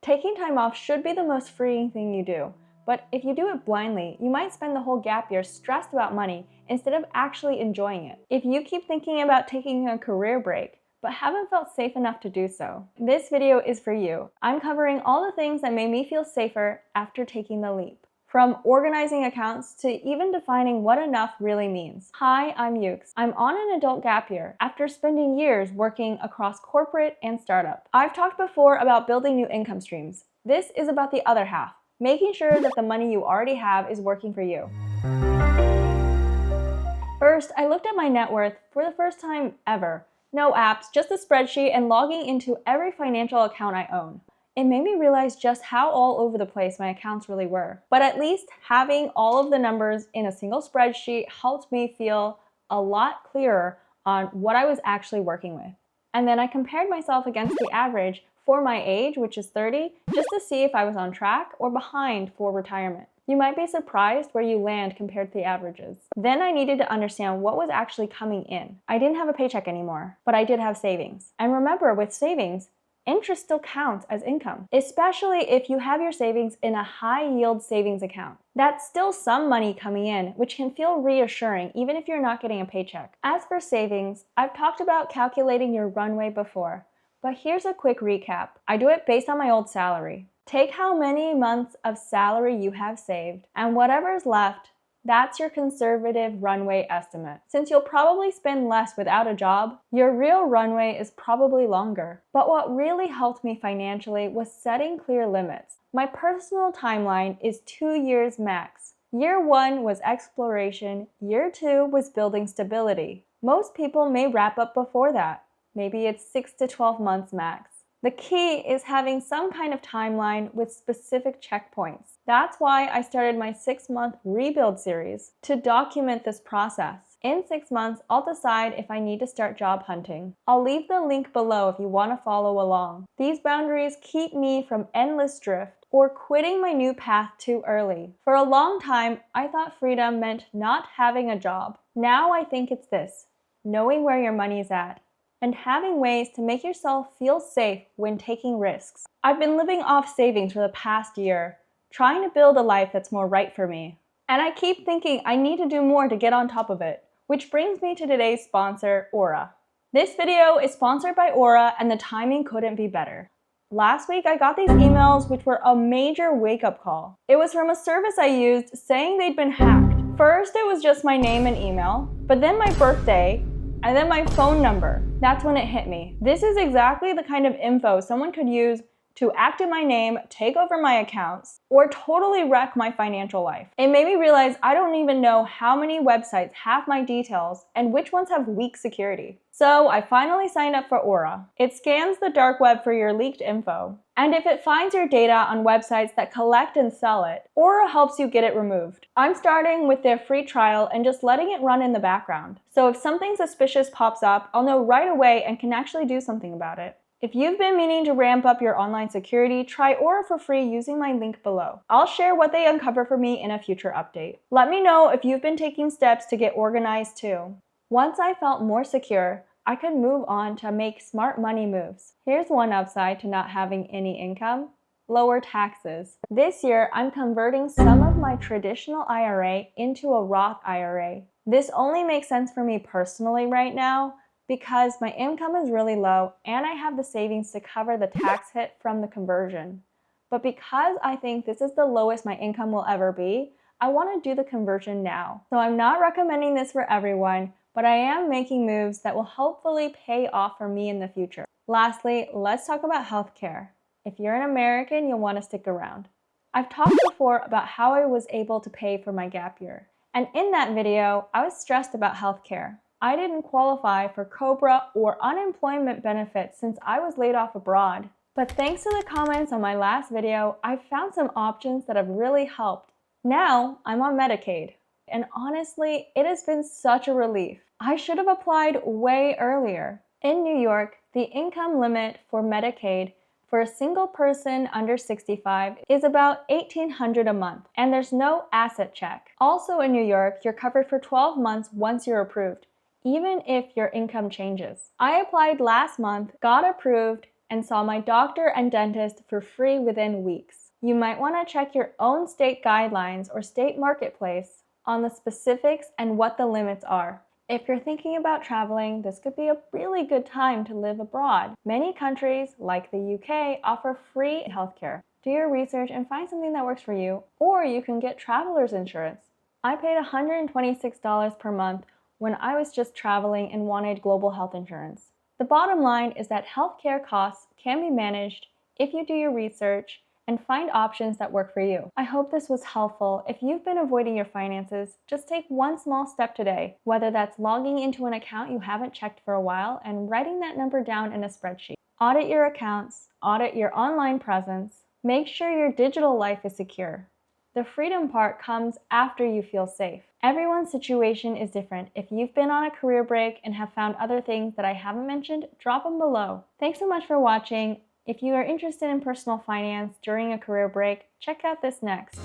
Taking time off should be the most freeing thing you do, but if you do it blindly, you might spend the whole gap year stressed about money instead of actually enjoying it. If you keep thinking about taking a career break, but haven't felt safe enough to do so, this video is for you. I'm covering all the things that made me feel safer after taking the leap. From organizing accounts to even defining what enough really means. Hi, I'm Yukes. I'm on an adult gap year after spending years working across corporate and startup. I've talked before about building new income streams. This is about the other half, making sure that the money you already have is working for you. First, I looked at my net worth for the first time ever. No apps, just a spreadsheet and logging into every financial account I own. It made me realize just how all over the place my accounts really were. But at least having all of the numbers in a single spreadsheet helped me feel a lot clearer on what I was actually working with. And then I compared myself against the average for my age, which is 30, just to see if I was on track or behind for retirement. You might be surprised where you land compared to the averages. Then I needed to understand what was actually coming in. I didn't have a paycheck anymore, but I did have savings. And remember, with savings, interest still counts as income, especially if you have your savings in a high-yield savings account. That's still some money coming in, which can feel reassuring even if you're not getting a paycheck. As for savings, I've talked about calculating your runway before, but here's a quick recap. I do it based on my old salary. Take how many months of salary you have saved, and whatever's left, that's your conservative runway estimate. Since you'll probably spend less without a job, your real runway is probably longer. But what really helped me financially was setting clear limits. My personal timeline is 2 years max. Year 1 was exploration, year 2 was building stability. Most people may wrap up before that. Maybe it's 6 to 12 months max. The key is having some kind of timeline with specific checkpoints. That's why I started my 6-month rebuild series to document this process. In 6 months, I'll decide if I need to start job hunting. I'll leave the link below if you want to follow along. These boundaries keep me from endless drift or quitting my new path too early. For a long time, I thought freedom meant not having a job. Now I think it's this: knowing where your money is at and having ways to make yourself feel safe when taking risks. I've been living off savings for the past year, trying to build a life that's more right for me. And I keep thinking I need to do more to get on top of it, which brings me to today's sponsor, Aura. This video is sponsored by Aura, and the timing couldn't be better. Last week, I got these emails which were a major wake-up call. It was from a service I used saying they'd been hacked. First, it was just my name and email, but then my birthday, and then my phone number. That's when it hit me. This is exactly the kind of info someone could use to act in my name, take over my accounts, or totally wreck my financial life. It made me realize I don't even know how many websites have my details and which ones have weak security. So I finally signed up for Aura. It scans the dark web for your leaked info, and if it finds your data on websites that collect and sell it, Aura helps you get it removed. I'm starting with their free trial and just letting it run in the background. So if something suspicious pops up, I'll know right away and can actually do something about it. If you've been meaning to ramp up your online security, try Aura for free using my link below. I'll share what they uncover for me in a future update. Let me know if you've been taking steps to get organized too. Once I felt more secure, I could move on to make smart money moves. Here's one upside to not having any income: lower taxes. This year, I'm converting some of my traditional IRA into a Roth IRA. This only makes sense for me personally right now because my income is really low and I have the savings to cover the tax hit from the conversion. But because I think this is the lowest my income will ever be, I want to do the conversion now. So I'm not recommending this for everyone, but I am making moves that will hopefully pay off for me in the future. Lastly, let's talk about healthcare. If you're an American, you'll want to stick around. I've talked before about how I was able to pay for my gap year. And in that video, I was stressed about healthcare. I didn't qualify for COBRA or unemployment benefits since I was laid off abroad. But thanks to the comments on my last video, I've found some options that have really helped. Now, I'm on Medicaid. And honestly, it has been such a relief. I should have applied way earlier. In New York, the income limit for Medicaid for a single person under 65 is about $1,800 a month, and there's no asset check. Also in New York, you're covered for 12 months once you're approved, even if your income changes. I applied last month, got approved, and saw my doctor and dentist for free within weeks. You might want to check your own state guidelines or state marketplace on the specifics and what the limits are. If you're thinking about traveling, this could be a really good time to live abroad. Many countries, like the UK, offer free healthcare. Do your research and find something that works for you, or you can get traveler's insurance. I paid $126 per month when I was just traveling and wanted global health insurance. The bottom line is that healthcare costs can be managed if you do your research and find options that work for you. I hope this was helpful. If you've been avoiding your finances, just take one small step today, whether that's logging into an account you haven't checked for a while and writing that number down in a spreadsheet. Audit your accounts, audit your online presence, make sure your digital life is secure. The freedom part comes after you feel safe. Everyone's situation is different. If you've been on a career break and have found other things that I haven't mentioned, drop them below. Thanks so much for watching. If you are interested in personal finance during a career break, check out this next.